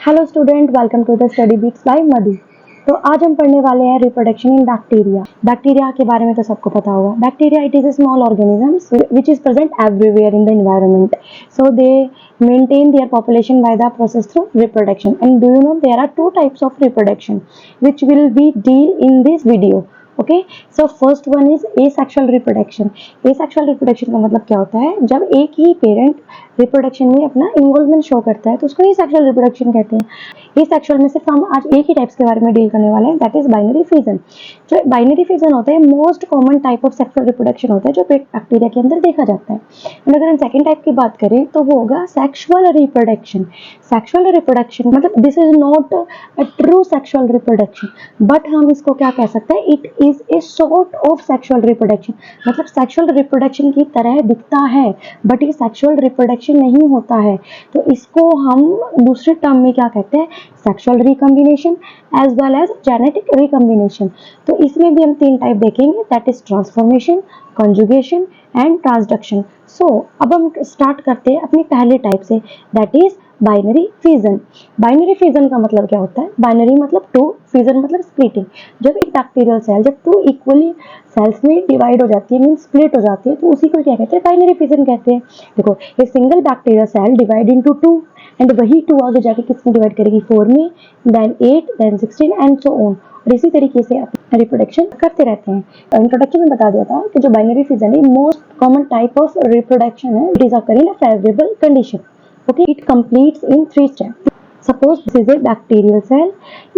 Hello student, welcome to the study bits by Madhu. तो आज हम पढ़ने वाले हैं रिप्रोडक्शन इन बैक्टीरिया। बैक्टीरिया के बारे में तो सबको पता होगा। Bacteria it is a small organisms which is present everywhere in the environment, so they maintain their population by the process through reproduction. And do you know there are two types of reproduction which will be deal in this video. Okay, so first one is asexual reproduction. Asexual reproduction का मतलब क्या होता है? जब एक ही parent reproduction में अपना involvement show करता है तो उसको एसेक्सुअल रिप्रोडक्शन कहते हैं। एसेक्सुअल में सिर्फ हम आज एक ही टाइप्स के बारे में डील करने वाले हैं, दैट इज बाइनरी फिजन। जो बाइनरी फिजन होता है most common type of sexual reproduction होता है जो बैक्टीरिया के अंदर देखा जाता है। और अगर हम सेकेंड टाइप की बात करें तो वो होगा सेक्सुअल रिप्रोडक्शन। सेक्सुअल रिप्रोडक्शन मतलब this is not a true sexual reproduction, but हम इसको क्या कह सकते हैं? It is a sort of sexual reproduction. मतलब सेक्सुअल रिप्रोडक्शन की तरह दिखता है बट ये सेक्सुअल रिप्रोडक्शन नहीं होता है। तो इसको हम दूसरे टर्म में क्या कहते हैं? Sexual recombination as well as genetic recombination. तो इसमें भी हम तीन टाइप देखेंगे, that is transformation, conjugation and transduction. So अब हम स्टार्ट करते हैं अपनी पहले टाइप से, that is binary fission. Binary fission का मतलब क्या होता है? बाइनरी मतलब टू, फिजन मतलब स्प्लिटिंग। जब एक बैक्टीरियल सेल जब टू इक्वली सेल्स में डिवाइड हो जाती है, मीन स्प्लिट हो जाती है, तो उसी को क्या कहते हैं? बाइनरी फिजन कहते हैं। देखो, a single bacterial cell divide into two and वही टू आगे जाके किसमें डिवाइड करेगी? 4 में, then 8, then 16 and so on. और इसी तरीके से रिप्रोडक्शन करते रहते हैं। इंट्रोडक्शन में बता दिया था कि जो बाइनरी फिजन है most common type of reproduction है। It is occur in a favourable condition. Okay, it completes in 3 steps. Suppose this is a bacterial cell,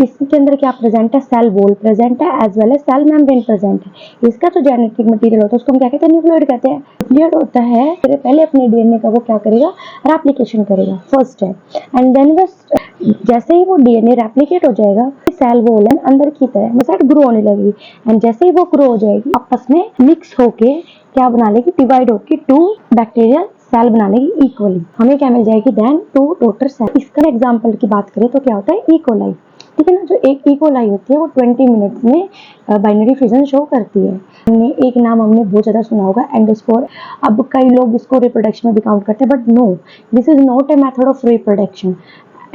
इसके अंदर क्या प्रेजेंट है? सेल वॉल प्रेजेंट है as well as cell membrane present है। इसका जो genetic material होता है उसको हम क्या कहते हैं? न्यूक्लियोइड कहते हैं। न्यूक्लियोइड होता है पहले अपने डीएनए का वो क्या करेगा? रेप्लिकेशन करेगा, फर्स्ट है। एंड देन बस जैसे ही वो डीएनए रेप्लिकेट हो जाएगा, सेल वॉल है अंदर की तरह ग्रो होने लगेगी। एंड जैसे ही वो ग्रो हो जाएगी आपस में मिक्स होके क्या बना लेगी? डिवाइड होके टू बैक्टीरियल सेल बना लेगी इक्वली। हमें क्या मिल जाएगी? Then two total cell. इसका एग्जांपल की बात करें तो क्या होता है? इकोलाई। ठीक है ना, जो एक इकोलाई होती है वो 20 मिनट्स में बाइनरी फिजन शो करती है। हमने एक नाम बहुत ज्यादा सुना होगा, एंडोस्पोर। अब कई लोग इसको रिप्रोडक्शन में भी काउंट करते हैं, but no, this is not a method of reproduction.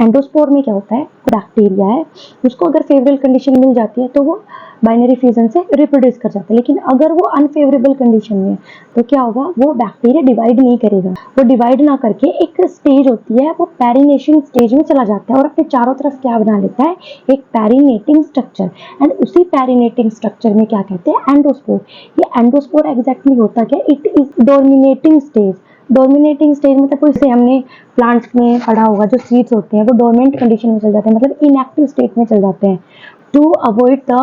Endospore में क्या होता है? बैक्टीरिया है, उसको अगर फेवरेबल कंडीशन मिल जाती है तो वो बाइनरी फ्यूजन से रिप्रोड्यूस कर जाता है। लेकिन अगर वो अनफेवरेबल कंडीशन में है तो क्या होगा? वो बैक्टीरिया डिवाइड नहीं करेगा। वो डिवाइड ना करके एक स्टेज होती है, वो पैरिनेशन स्टेज में चला जाता है और अपने चारों तरफ क्या बना लेता है? एक पैरिनेटिंग स्ट्रक्चर। एंड उसी पैरिनेटिंग स्ट्रक्चर में क्या कहते हैं? एंडोस्पोर। ये एंडोस्पोर एग्जैक्टली होता क्या? It is dominating stage. Dominating stage मतलब जैसे हमने प्लांट्स में पढ़ा होगा, जो सीड्स होते हैं वो डोरमेंट कंडीशन में चल जाते हैं, मतलब इनएक्टिव स्टेट में चल जाते हैं to avoid the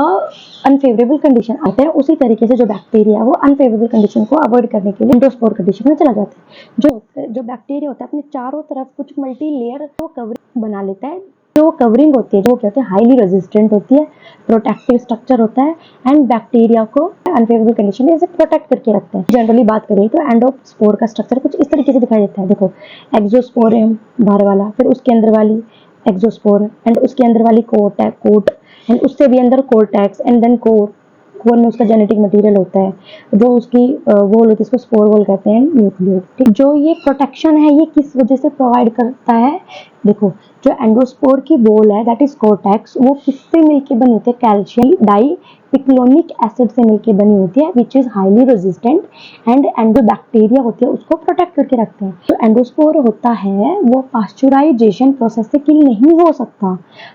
unfavourable condition आते हैं। उसी तरीके से जो बैक्टीरिया है वो अनफेवरेबल कंडीशन को अवॉइड करने के लिए एंडोस्पोर कंडीशन में चला जाता है। जो बैक्टीरिया होता है अपने चारों तरफ कुछ मल्टी लेयर तो कवरिंग बना लेता है। जो कवरिंग होती है जो क्या होती है? हाईली रेजिस्टेंट होती है, प्रोटेक्टिव स्ट्रक्चर होता है एंड बैक्टीरिया को अनफेवरेबल कंडीशन में प्रोटेक्ट करके रखते हैं। जनरली बात करें तो एंडोस्पोर का स्ट्रक्चर कुछ इस तरीके से दिखाई देता है। देखो, एक्सोस्पोरियम बाहर वाला, फिर उसके अंदर वाली एक्सोस्पोर एंड उसके अंदर वाली कोट है, कोट एंड उससे भी अंदर cortex and then core. Core में उसका जेनेटिक मटेरियल होता है, जो उसकी वॉल होती है इसको स्पोर वॉल कहते हैं, न्यूक्लियोइड। ठीक, जो ये प्रोटेक्शन है ये किस वजह से प्रोवाइड करता है? देखो, जो एंडोस्पोर की वॉल है दैट इज कोर्टेक्स, वो किससे मिलके बनी होती है? कैल्शियम डाई पिक्लोनिक एसिड से मिलके बनी होती है, which is highly resistant and endobacteria होती है उसको प्रोटेक्ट करके रखते हैं। जो एंडोस्पोर होता है वो पास्चुराइजेशन प्रोसेस से किल नहीं हो सकता।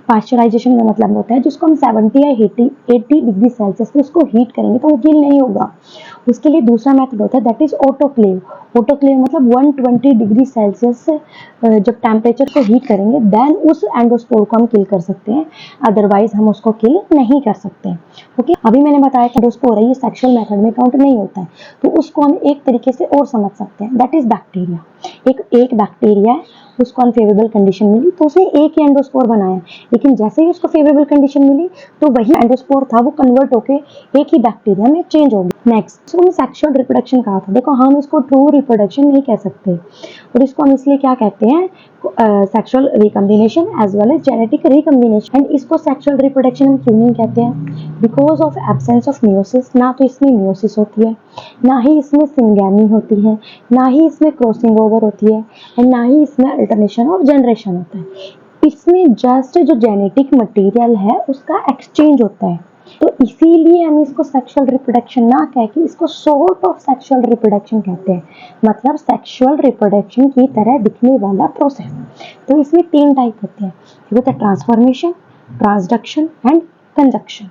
पास्चुराइजेशन का मतलब होता है जिसको हम 70 या 80 डिग्री सेल्सियस पे उसको हीट करेंगे तो वो किल नहीं होगा। उसके लिए दूसरा मेथड होता है दैट इज ऑटोक्लेव। ऑटोक्लेव मतलब 120 डिग्री सेल्सियस जब टेम्परेचर को हीट करेंगे देन उस एंडोस्पोर को हम किल कर सकते हैं, अदरवाइज हम उसको किल नहीं कर सकते। ओके, अभी मैंने बताया कि एंडोस्पोर है ये सेक्सुअल मेथड में काउंट नहीं होता है, तो उसको हम एक तरीके से और समझ सकते हैं, दैट इज बैक्टीरिया। एक बैक्टीरिया है, उसको अनफेवरेबल कंडीशन मिली तो उसने एक ही एंडोस्पोर बनाया, लेकिन जैसे ही उसको फेवरेबल कंडीशन मिली तो वही एंडोस्पोर था वो कन्वर्ट होके एक ही बैक्टीरिया में चेंज हो गया। नेक्स्ट, इसको हमने सेक्सुअल रिप्रोडक्शन कहा था। देखो, हम इसको ट्रू रिप्रोडक्शन नहीं कह सकते और इसको हम इसलिए क्या कहते हैं? Sexual recombination as well as genetic recombination. And इसको सेक्सुअल रिप्रोडक्शन हम क्यों नहीं कहते हैं? Because of absence of meiosis. ना तो इसमें मियोसिस होती है, ना ही इसमें सिंगैमी होती है, ना ही इसमें क्रॉसिंग ओवर होती है एंड ना ही इसमें अल्टरनेशन और जनरेशन होता है। इसमें जस्ट जो जेनेटिक मटेरियल है उसका एक्सचेंज होता है, तो इसीलिए हम इसको सेक्सुअल रिप्रोडक्शन ना कह के इसको सॉर्ट ऑफ सेक्सुअल रिप्रोडक्शन कहते हैं, मतलब सेक्सुअल रिप्रोडक्शन की तरह दिखने वाला प्रोसेस। तो इसमें 3 टाइप होते हैं, एक होता है transformation, transduction and conjunction.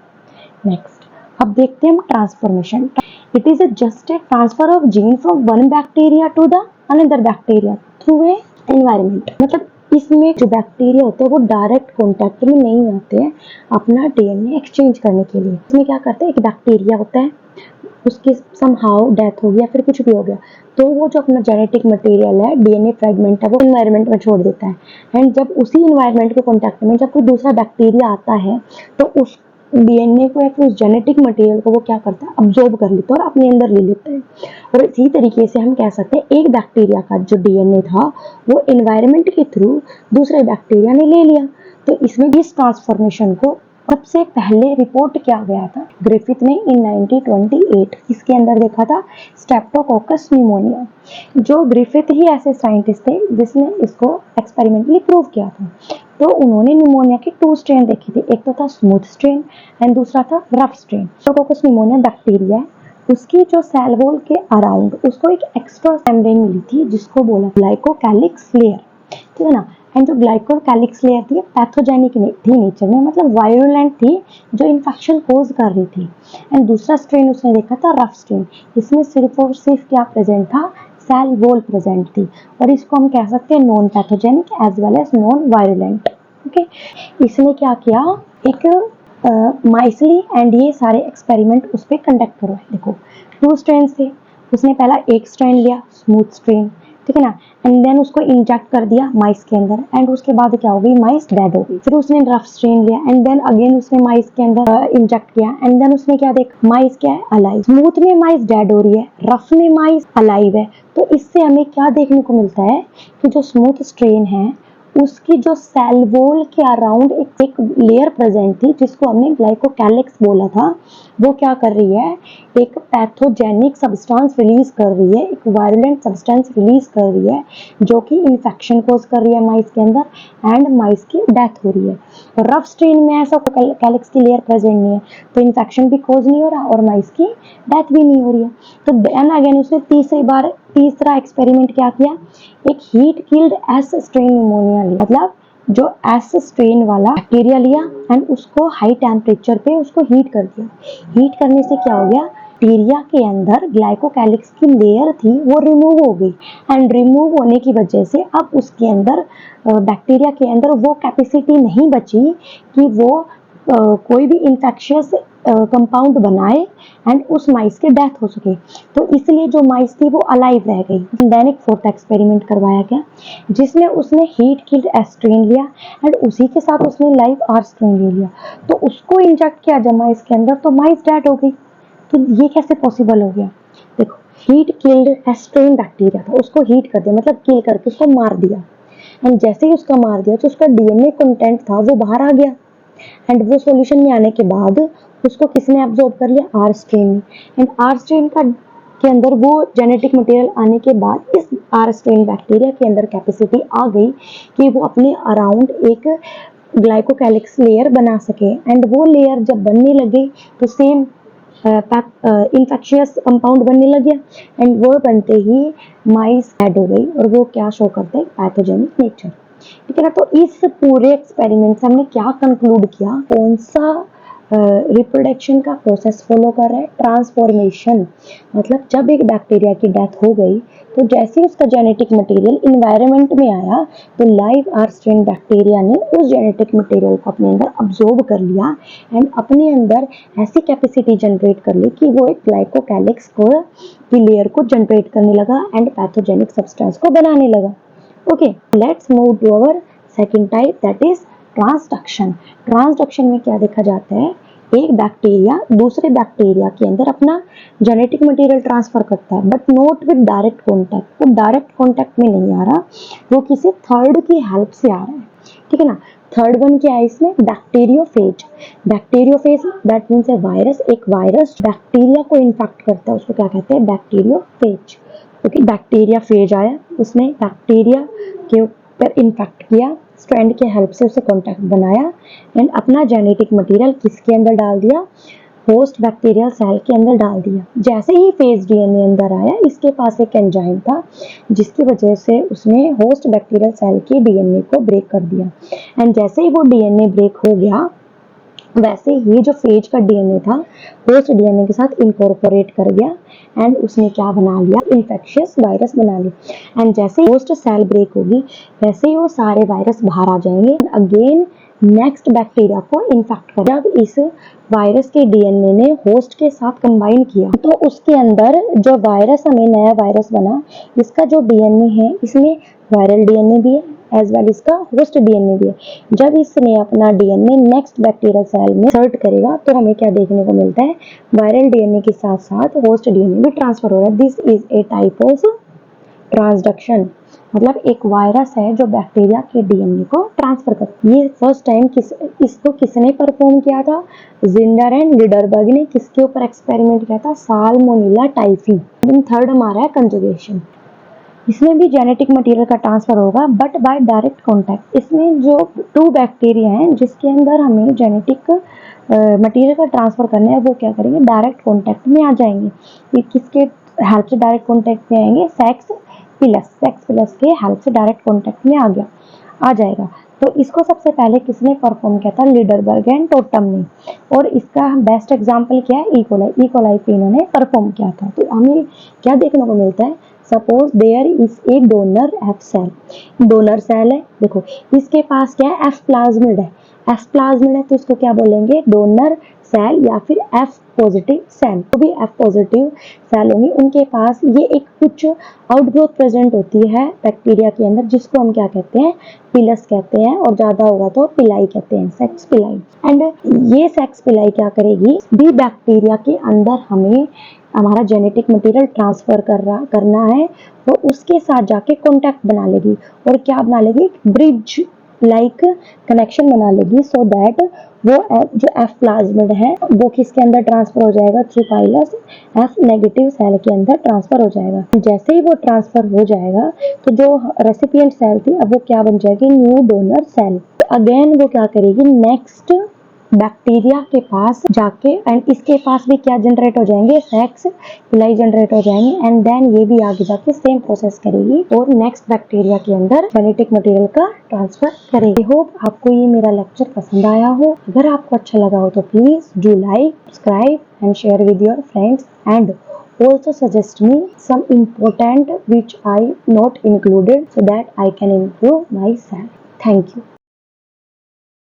Next अब देखते हैं हम transformation. It is just a transfer of gene from one bacteria to the another bacteria through a environment. मतलब इसमें जो बैक्टीरिया होते हैं वो डायरेक्ट कांटेक्ट में नहीं आते हैं अपना डीएनए एक्सचेंज करने के लिए। इसमें क्या करते हैं, एक बैक्टीरिया होता है, उसकी समहाउ डेथ हो गया फिर कुछ भी हो गया, तो वो जो अपना जेनेटिक मटेरियल है, डीएनए फ्रेगमेंट है, वो एनवायरनमेंट में छोड़ देता है। एंड जब उसी एनवायरनमेंट के कांटेक्ट में जब कोई दूसरा बैक्टीरिया आता है तो उस डीएनए को या फिर उस जेनेटिक मटेरियल को वो क्या करता है, अब्जॉर्ब कर लेता है और अपने अंदर ले लेता है। और इसी तरीके से हम कह सकते हैं एक बैक्टीरिया का जो डीएनए था वो एनवायरनमेंट के थ्रू दूसरे बैक्टीरिया ने ले लिया। तो इसमें इस ट्रांसफॉर्मेशन को सबसे पहले रिपोर्ट किया गया था ग्रिफिथ ने इन 1928। इसके अंदर देखा था स्ट्रेप्टोकोकस न्यूमोनिया। जो ग्रिफिथ ही ऐसे साइंटिस्ट थे जिसने इसको एक्सपेरिमेंटली प्रूव किया था। तो उन्होंने न्यूमोनिया के 2 स्ट्रेन देखे थे, एक तो था स्मूथ स्ट्रेन एंड दूसरा था rough strain. Streptococcus pneumonia bacteria है, उसकी जो सेल वॉल के अराउंड उसको एक एक्स्ट्रा मेम्ब्रेन मिली थी जिसको बोला ग्लाइकोकैलिक्स लेयर, ठीक है ना। एंड जो ग्लाइकोकैलिक्स लेयर थी पैथोजेनिक थी नेचर में, मतलब वायरुलेंट थी, जो इन्फेक्शन कोज कर रही थी। एंड दूसरा स्ट्रेन उसने देखा था रफ स्ट्रेन, इसमें सिर्फ और सिर्फ क्या प्रेजेंट था, सेल वॉल प्रेजेंट थी, और इसको हम कह सकते हैं non pathogenic as well as non virulent. Okay, इसने क्या किया, एक माइसली एंड ये सारे एक्सपेरिमेंट उस पर कंडक्ट करवाए। देखो 2 स्ट्रेन थे, उसने पहला एक स्ट्रेन लिया स्मूथ स्ट्रेन, ठीक है ना, एंड देन उसको इंजेक्ट कर दिया माइस के अंदर, एंड उसके बाद क्या हो गई, माइस डेड हो गई। फिर उसने रफ स्ट्रेन लिया एंड देन अगेन उसने माइस के अंदर इंजेक्ट किया, एंड देन उसने क्या देखा, माइस क्या है, अलाइव। स्मूथ में माइस डेड हो रही है, रफ में माइस अलाइव है। तो इससे हमें क्या देखने को मिलता है कि जो स्मूथ स्ट्रेन है उसकी जो सेल वॉल के अराउंड एक लेयर प्रेजेंट थी जिसको हमने ग्लाइकोकैलिक्स बोला था, वो क्या कर रही है, एक पैथोजेनिक सब्सटेंस रिलीज कर रही है, एक वायरुलेंट सब्सटेंस रिलीज कर रही है जो कि इन्फेक्शन कोज कर रही है माइस के अंदर एंड माइस की डेथ हो रही है। और रफ स्ट्रेन में ऐसा कैलिक्स की लेयर प्रेजेंट नहीं है, तो इन्फेक्शन भी कोज नहीं हो रहा और माइस की डेथ भी नहीं हो रही है। तो देन अगेन उसने तीसरा एक्सपेरिमेंट क्या किया, एक heat killed S strain pneumonia लिया, मतलब जो एस स्ट्रेन वाला बैक्टीरिया लिया एंड उसको हाई टेम्परेचर पे उसको हीट कर दिया। हीट करने से क्या हो गया, बैक्टीरिया के अंदर ग्लाइकोकैलिक्स की लेयर थी वो रिमूव हो गई, एंड रिमूव होने की वजह से अब उसके अंदर बैक्टीरिया के अंदर वो कैपेसिटी नहीं बची कि वो कोई भी इंफेक्शियस कंपाउंड बनाए एंड उस माइस की डेथ हो सके। तो इसलिए जो माइस थी वो अलाइव रह गई। देन एक 4th एक्सपेरिमेंट करवाया गया जिसमें उसने हीट किल्ड एस स्ट्रेन लिया एंड उसी के साथ उसने लाइव आर स्ट्रेन ले लिया, तो उसको इंजेक्ट किया जब माइस के अंदर, तो माइस डेड हो गई। तो ये कैसे पॉसिबल हो गया, देखो heat killed S strain bacteria था, उसको हीट कर दिया, मतलब किल करके उसको मार दिया, एंड जैसे ही उसका मार दिया तो उसका डीएनए कंटेंट था वो बाहर आ गया, एंड वो सॉल्यूशन में आने के बाद उसको किसने एब्जॉर्ब कर लिया, आर स्ट्रेन ने। एंड आर स्ट्रेन का के अंदर वो जेनेटिक मटेरियल आने के बाद इस आर स्ट्रेन बैक्टीरिया के अंदर कैपेसिटी आ गई कि वो अपने अराउंड एक ग्लाइकोकैलिक्स लेयर बना सके, एंड वो लेयर जब बनने लगी तो सेम इन्फेक्शियस कंपाउंड बनने लग गया, एंड वो बनते ही माइस डेड हो गई, और वो क्या शो करता है, पैथोजेनिक नेचर, ठीक है ना। तो इस पूरे एक्सपेरिमेंट से हमने क्या कंक्लूड किया, कौन सा रिप्रोडक्शन का प्रोसेस फॉलो कर रहा है, ट्रांसफॉर्मेशन। मतलब जब एक बैक्टीरिया की डेथ हो गई तो जैसे ही उसका जेनेटिक मटेरियल इन्वायरमेंट में आया तो लाइव आर स्ट्रेन बैक्टीरिया ने उस जेनेटिक मटेरियल को अपने अंदर अब्जॉर्ब कर लिया एंड अपने अंदर ऐसी कैपेसिटी जनरेट कर ली कि वो एक ग्लाइकोकैलिक्स को की लेयर को जनरेट करने लगा एंड पैथोजेनिक सब्सटेंस को बनाने लगा। Okay, let's move to our second type, that is transduction. Transduction में क्या देखा जाता है, एक बैक्टीरिया दूसरे बैक्टीरिया के अंदर अपना जेनेटिक मटेरियल ट्रांसफर करता है but not with direct contact, वो डायरेक्ट कॉन्टैक्ट में नहीं आ रहा, वो किसी थर्ड की हेल्प से आ रहा है, ठीक है ना। थर्ड वन क्या है इसमें, bacteriophage. Bacteriophage that means A virus, एक वायरस बैक्टीरिया को इन्फेक्ट करता है उसको क्या कहते हैं, बैक्टीरियोफेज। ओके, बैक्टीरिया फेज आया, उसने बैक्टीरिया के ऊपर इन्फेक्ट किया, स्ट्रैंड के हेल्प से उसे कॉन्टैक्ट बनाया एंड अपना जेनेटिक मटेरियल किसके अंदर डाल दिया, होस्ट बैक्टीरियल सेल के अंदर डाल दिया। जैसे ही फेज डीएनए अंदर आया, इसके पास एक एंजाइम था जिसकी वजह से उसने होस्ट बैक्टीरियल सेल के डीएनए को ब्रेक कर दिया एंड जैसे ही वो डीएनए ब्रेक हो गया, वैसे ही जो फेज का डीएनए था होस्ट डीएनए के साथ इनकॉर्पोरेट कर गया एंड उसने क्या बना लिया, इन्फेक्शियस वायरस बना लिया। एंड जैसे ही होस्ट सेल ब्रेक होगी, वैसे ही वो सारे वायरस बाहर आ जाएंगे, अगेन नेक्स्ट बैक्टीरिया को इन्फेक्ट कर। जब इस वायरस के डीएनए ने होस्ट के साथ कंबाइन किया, तो उसके अंदर जो वायरस, हमें नया वायरस बना, इसका जो डीएनए है, इसमें वायरल डीएनए भी है एज वेल इसका होस्ट डीएनए भी है। जब इसने अपना डीएनए नेक्स्ट बैक्टीरियल सेल में इंसर्ट करेगा, तो हमें क्या देखने को मिलता है, वायरल डीएनए के साथ साथ होस्ट डीएनए भी ट्रांसफर हो रहा है। This is A type of transduction, मतलब एक वायरस है जो बैक्टीरिया के डीएनए को ट्रांसफर करता है। ये फर्स्ट टाइम इसको किसने परफॉर्म किया था, जिंडर एंड लिडरबर्ग ने। किसके ऊपर एक्सपेरिमेंट किया था, साल्मोनेला टाइफी। थर्ड हमारा है कंजुगेशन। इसमें भी जेनेटिक मटेरियल का ट्रांसफर होगा बट बाय डायरेक्ट कांटेक्ट। इसमें जो 2 बैक्टीरिया हैं जिसके अंदर हमें जेनेटिक मटेरियल का ट्रांसफर करना है, वो क्या करेंगे, डायरेक्ट कांटेक्ट में आ जाएंगे। ये किसके हेल्प से डायरेक्ट कांटेक्ट में आएंगे, सेक्स पिलस के हेल्प से डायरेक्ट कांटेक्ट में आ जाएगा। तो इसको सबसे पहले किसने परफॉर्म किया था, लिडरबर्ग एंड टोटम ने। और इसका बेस्ट एग्जांपल क्या है, इकोलाई पे इन्होंने परफॉर्म किया था। तो हमें क्या देखने को मिलता है, suppose there is a donor F cell, donor cell है, देखो इसके पास क्या है, एफ प्लाज्मिड है। एफ प्लाज्मिड है तो इसको क्या बोलेंगे, डोनर सेल या फिर एफ पॉजिटिव सेल। तो भी एफ पॉजिटिव सेल होंगी, उनके पास ये एक कुछ आउटग्रोथ प्रेजेंट होती है बैक्टीरिया के अंदर, जिसको हम क्या कहते हैं, पिलस कहते हैं, और ज्यादा होगा तो पिलाई कहते हैं, सेक्स पिलाई। एंड ये सेक्स पिलाई क्या करेगी, भी बैक्टीरिया के अंदर हमें हमारा जेनेटिक मटेरियल ट्रांसफर करना है, तो उसके साथ जाके कॉन्टैक्ट बना लेगी और क्या बना लेगी, ब्रिज लाइक कनेक्शन बना लेगी, सो दैट वो जो एफ प्लाज्मिड है वो किसके अंदर ट्रांसफर हो जाएगा, through pilus F negative cell के अंदर ट्रांसफर हो जाएगा। जैसे ही वो ट्रांसफर हो जाएगा, तो जो रेसिपिएंट सेल थी अब वो क्या बन जाएगी, न्यू डोनर सेल। तो अगेन वो क्या करेगी, नेक्स्ट बैक्टीरिया के पास जाके, एंड इसके पास भी क्या जनरेट हो जाएंगे, सेक्स पिलाई जनरेट हो जाएंगे, एंड देन ये भी आगे जाके सेम प्रोसेस करेगी और नेक्स्ट बैक्टीरिया के अंदर जेनेटिक मटेरियल का ट्रांसफर करेगी। होप आपको ये मेरा लेक्चर पसंद आया हो। अगर आपको अच्छा लगा हो तो please do like, subscribe and share with your friends, and also suggest me some important which I not included so that I can improve myself. Thank you.